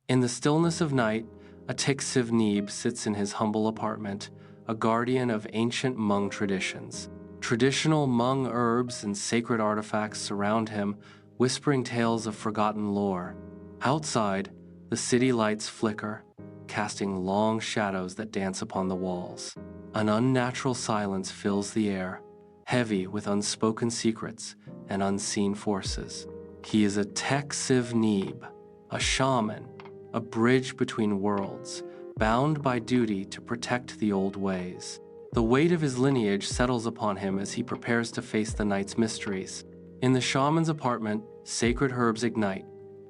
In the stillness of night, a hnub sits in his humble apartment, a guardian of ancient Hmong traditions. Traditional Hmong herbs and sacred artifacts surround him, whispering tales of forgotten lore. Outside, the city lights flicker, casting long shadows that dance upon the walls. An unnatural silence fills the air, heavy with unspoken secrets and unseen forces. He is a hnub, a shaman, a bridge between worlds, bound by duty to protect the old ways. The weight of his lineage settles upon him as he prepares to face the night's mysteries. In the shaman's apartment, sacred herbs ignite,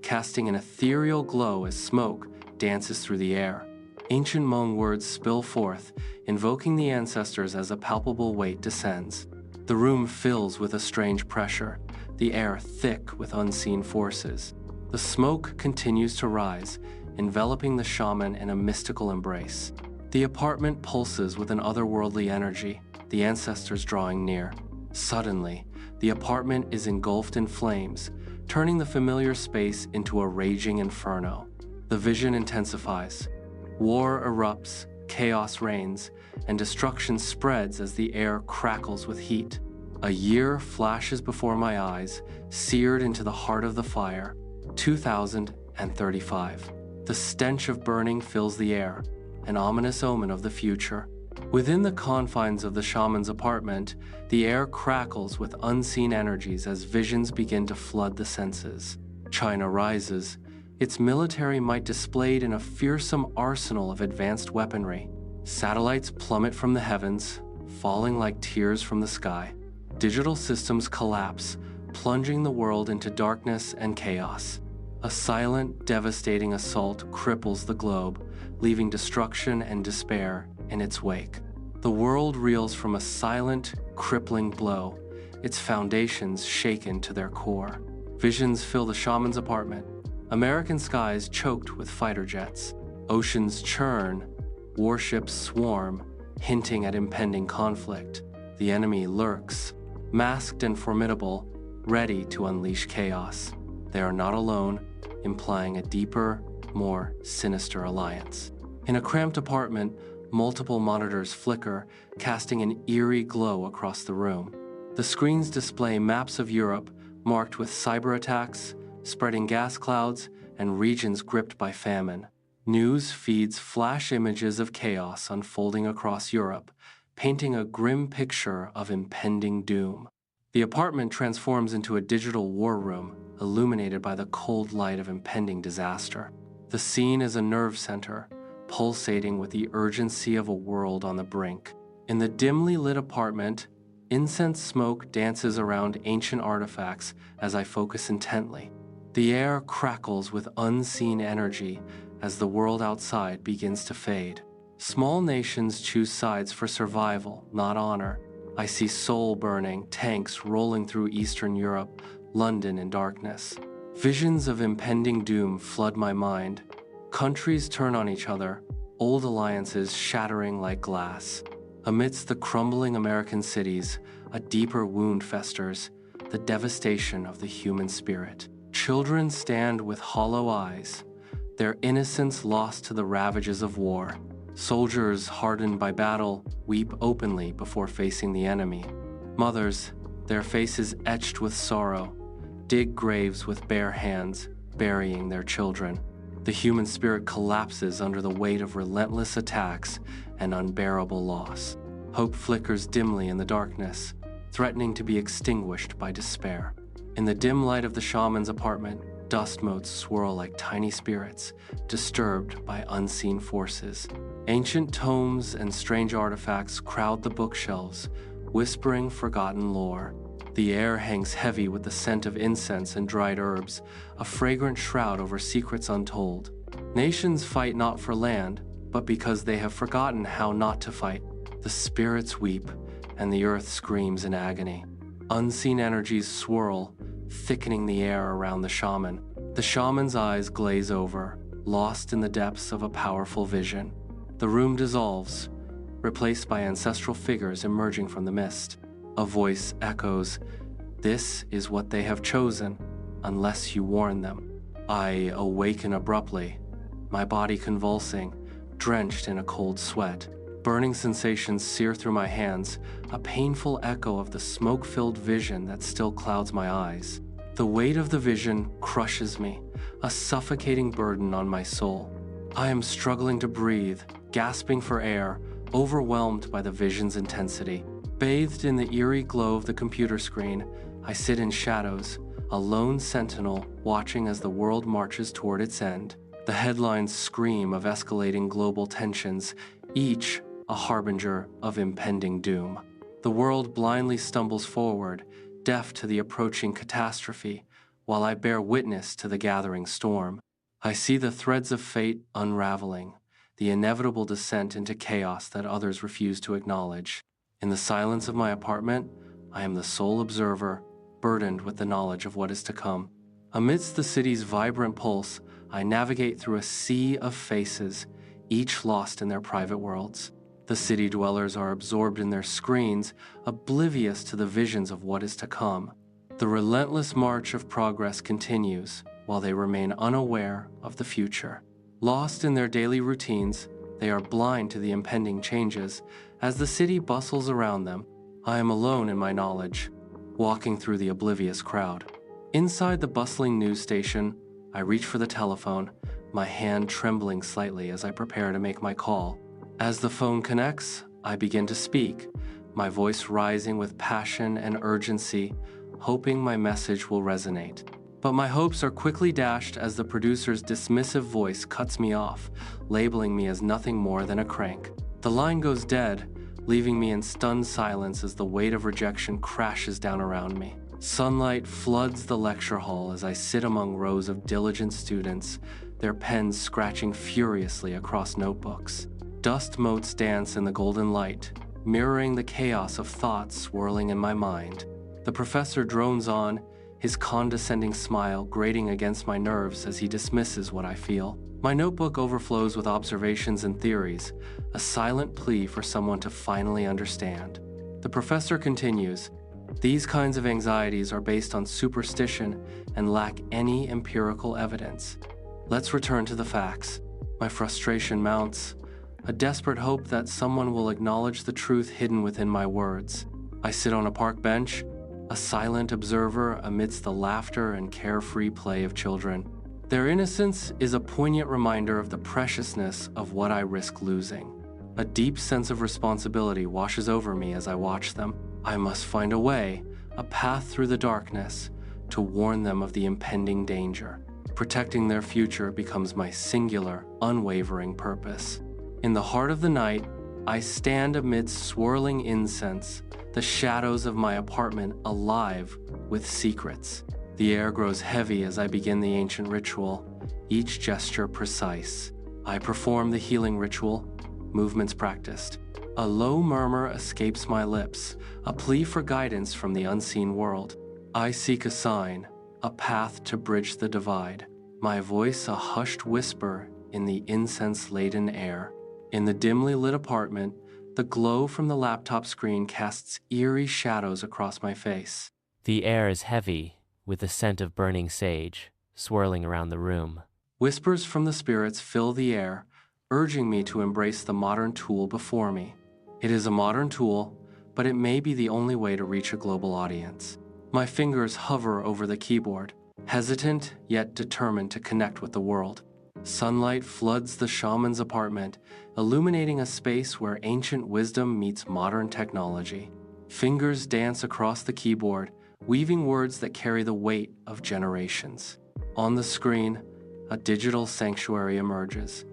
casting an ethereal glow as smoke dances through the air. Ancient Hmong words spill forth, invoking the ancestors as a palpable weight descends. The room fills with a strange pressure, the air thick with unseen forces. The smoke continues to rise, enveloping the shaman in a mystical embrace. The apartment pulses with an otherworldly energy, the ancestors drawing near. Suddenly, the apartment is engulfed in flames, turning the familiar space into a raging inferno. The vision intensifies. War erupts, chaos reigns, and destruction spreads as the air crackles with heat. A year flashes before my eyes, seared into the heart of the fire. 2035. The stench of burning fills the air, an ominous omen of the future. Within the confines of the shaman's apartment, the air crackles with unseen energies as visions begin to flood the senses. China rises, its military might displayed in a fearsome arsenal of advanced weaponry. Satellites plummet from the heavens, falling like tears from the sky. Digital systems collapse, plunging the world into darkness and chaos. A silent, devastating assault cripples the globe, leaving destruction and despair in its wake. The world reels from a silent, crippling blow, its foundations shaken to their core. Visions fill the shaman's apartment, American skies choked with fighter jets. Oceans churn, warships swarm, hinting at impending conflict. The enemy lurks, masked and formidable, ready to unleash chaos. They are not alone, implying a deeper, more sinister alliance. In a cramped apartment, multiple monitors flicker, casting an eerie glow across the room. The screens display maps of Europe, marked with cyber attacks, spreading gas clouds, and regions gripped by famine. News feeds flash images of chaos unfolding across Europe, painting a grim picture of impending doom. The apartment transforms into a digital war room, illuminated by the cold light of impending disaster. The scene is a nerve center, pulsating with the urgency of a world on the brink. In the dimly lit apartment, incense smoke dances around ancient artifacts as I focus intently. The air crackles with unseen energy as the world outside begins to fade. Small nations choose sides for survival, not honor. I see soul-burning tanks rolling through Eastern Europe, London in darkness. Visions of impending doom flood my mind. Countries turn on each other, old alliances shattering like glass. Amidst the crumbling American cities, a deeper wound festers, the devastation of the human spirit. Children stand with hollow eyes, their innocence lost to the ravages of war. Soldiers hardened by battle weep openly before facing the enemy. Mothers, their faces etched with sorrow, dig graves with bare hands, burying their children. The human spirit collapses under the weight of relentless attacks and unbearable loss. Hope flickers dimly in the darkness, threatening to be extinguished by despair. In the dim light of the shaman's apartment, dust motes swirl like tiny spirits, disturbed by unseen forces. Ancient tomes and strange artifacts crowd the bookshelves, whispering forgotten lore. The air hangs heavy with the scent of incense and dried herbs, a fragrant shroud over secrets untold. Nations fight not for land, but because they have forgotten how not to fight. The spirits weep, and the earth screams in agony. Unseen energies swirl, thickening the air around the shaman. The shaman's eyes glaze over, lost in the depths of a powerful vision. The room dissolves, replaced by ancestral figures emerging from the mist. A voice echoes, "This is what they have chosen, unless you warn them." I awaken abruptly, my body convulsing, drenched in a cold sweat. Burning sensations sear through my hands, a painful echo of the smoke-filled vision that still clouds my eyes. The weight of the vision crushes me, a suffocating burden on my soul. I am struggling to breathe, gasping for air, overwhelmed by the vision's intensity. Bathed in the eerie glow of the computer screen, I sit in shadows, a lone sentinel watching as the world marches toward its end. The headlines scream of escalating global tensions, each a harbinger of impending doom. The world blindly stumbles forward, deaf to the approaching catastrophe, while I bear witness to the gathering storm. I see the threads of fate unraveling, the inevitable descent into chaos that others refuse to acknowledge. In the silence of my apartment, I am the sole observer, burdened with the knowledge of what is to come. Amidst the city's vibrant pulse, I navigate through a sea of faces, each lost in their private worlds. The city dwellers are absorbed in their screens, oblivious to the visions of what is to come. The relentless march of progress continues, while they remain unaware of the future. Lost in their daily routines, they are blind to the impending changes. As the city bustles around them, I am alone in my knowledge, walking through the oblivious crowd. Inside the bustling news station, I reach for the telephone, my hand trembling slightly as I prepare to make my call. As the phone connects, I begin to speak, my voice rising with passion and urgency, hoping my message will resonate. But my hopes are quickly dashed as the producer's dismissive voice cuts me off, labeling me as nothing more than a crank. The line goes dead, leaving me in stunned silence as the weight of rejection crashes down around me. Sunlight floods the lecture hall as I sit among rows of diligent students, their pens scratching furiously across notebooks. Dust motes dance in the golden light, mirroring the chaos of thoughts swirling in my mind. The professor drones on, his condescending smile grating against my nerves as he dismisses what I feel. My notebook overflows with observations and theories, a silent plea for someone to finally understand. The professor continues, "These kinds of anxieties are based on superstition and lack any empirical evidence. Let's return to the facts." My frustration mounts, a desperate hope that someone will acknowledge the truth hidden within my words. I sit on a park bench, a silent observer amidst the laughter and carefree play of children. Their innocence is a poignant reminder of the preciousness of what I risk losing. A deep sense of responsibility washes over me as I watch them. I must find a way, a path through the darkness, to warn them of the impending danger. Protecting their future becomes my singular, unwavering purpose. In the heart of the night, I stand amidst swirling incense, the shadows of my apartment alive with secrets. The air grows heavy as I begin the ancient ritual, each gesture precise. I perform the healing ritual, movements practiced. A low murmur escapes my lips, a plea for guidance from the unseen world. I seek a sign, a path to bridge the divide. My voice a hushed whisper in the incense-laden air. In the dimly lit apartment, the glow from the laptop screen casts eerie shadows across my face. The air is heavy, with the scent of burning sage swirling around the room. Whispers from the spirits fill the air, urging me to embrace the modern tool before me. It is a modern tool, but it may be the only way to reach a global audience. My fingers hover over the keyboard, hesitant yet determined to connect with the world. Sunlight floods the shaman's apartment, illuminating a space where ancient wisdom meets modern technology. Fingers dance across the keyboard, weaving words that carry the weight of generations. On the screen, a digital sanctuary emerges,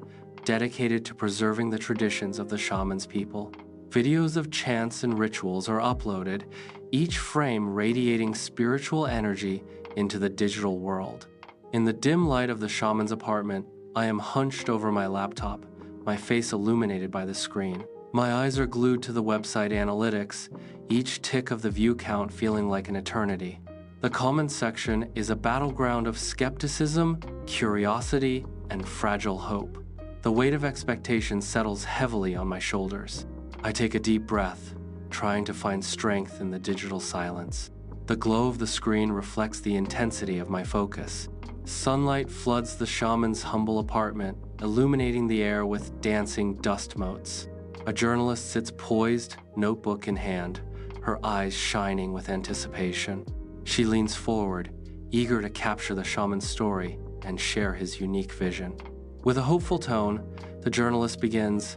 dedicated to preserving the traditions of the shaman's people. Videos of chants and rituals are uploaded, each frame radiating spiritual energy into the digital world. In the dim light of the shaman's apartment, I am hunched over my laptop, my face illuminated by the screen. My eyes are glued to the website analytics, each tick of the view count feeling like an eternity. The comments section is a battleground of skepticism, curiosity, and fragile hope. The weight of expectation settles heavily on my shoulders. I take a deep breath, trying to find strength in the digital silence. The glow of the screen reflects the intensity of my focus. Sunlight floods the shaman's humble apartment, illuminating the air with dancing dust motes. A journalist sits poised, notebook in hand, her eyes shining with anticipation. She leans forward, eager to capture the shaman's story and share his unique vision. With a hopeful tone, the journalist begins,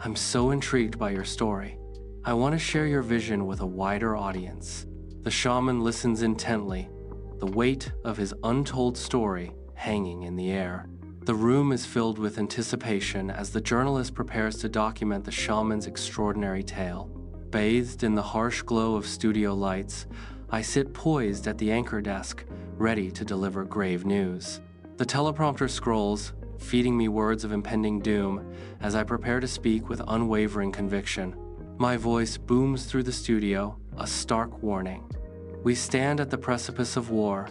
"I'm so intrigued by your story. I want to share your vision with a wider audience." The shaman listens intently, the weight of his untold story hanging in the air. The room is filled with anticipation as the journalist prepares to document the shaman's extraordinary tale. Bathed in the harsh glow of studio lights, I sit poised at the anchor desk, ready to deliver grave news. The teleprompter scrolls, feeding me words of impending doom as I prepare to speak with unwavering conviction. My voice booms through the studio, a stark warning. We stand at the precipice of war,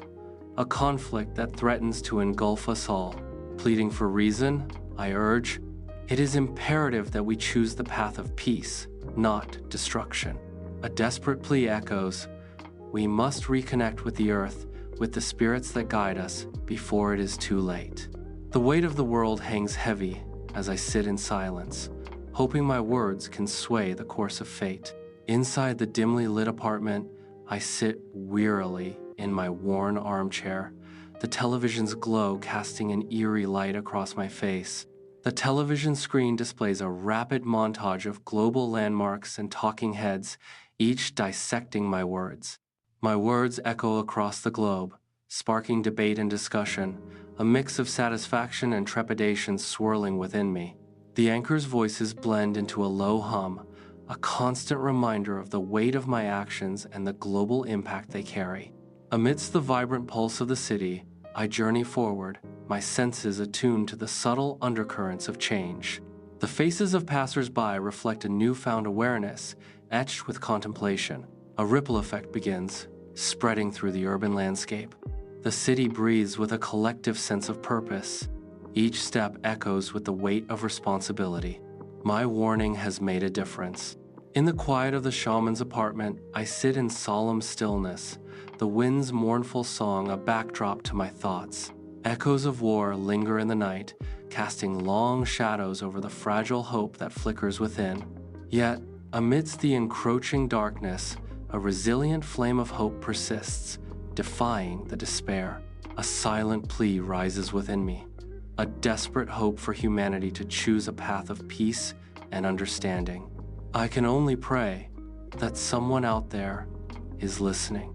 a conflict that threatens to engulf us all. Pleading for reason, I urge, it is imperative that we choose the path of peace, not destruction. A desperate plea echoes, we must reconnect with the earth, with the spirits that guide us, before it is too late. The weight of the world hangs heavy as I sit in silence, hoping my words can sway the course of fate. Inside the dimly lit apartment, I sit wearily in my worn armchair, the television's glow casting an eerie light across my face. The television screen displays a rapid montage of global landmarks and talking heads, each dissecting my words. My words echo across the globe, sparking debate and discussion, a mix of satisfaction and trepidation swirling within me. The anchor's voices blend into a low hum, a constant reminder of the weight of my actions and the global impact they carry. Amidst the vibrant pulse of the city, I journey forward, my senses attuned to the subtle undercurrents of change. The faces of passers-by reflect a newfound awareness, etched with contemplation. A ripple effect begins, spreading through the urban landscape. The city breathes with a collective sense of purpose. Each step echoes with the weight of responsibility. My warning has made a difference. In the quiet of the shaman's apartment, I sit in solemn stillness, the wind's mournful song a backdrop to my thoughts. Echoes of war linger in the night, casting long shadows over the fragile hope that flickers within. Yet, amidst the encroaching darkness, a resilient flame of hope persists, defying the despair. A silent plea rises within me, a desperate hope for humanity to choose a path of peace and understanding. I can only pray that someone out there is listening.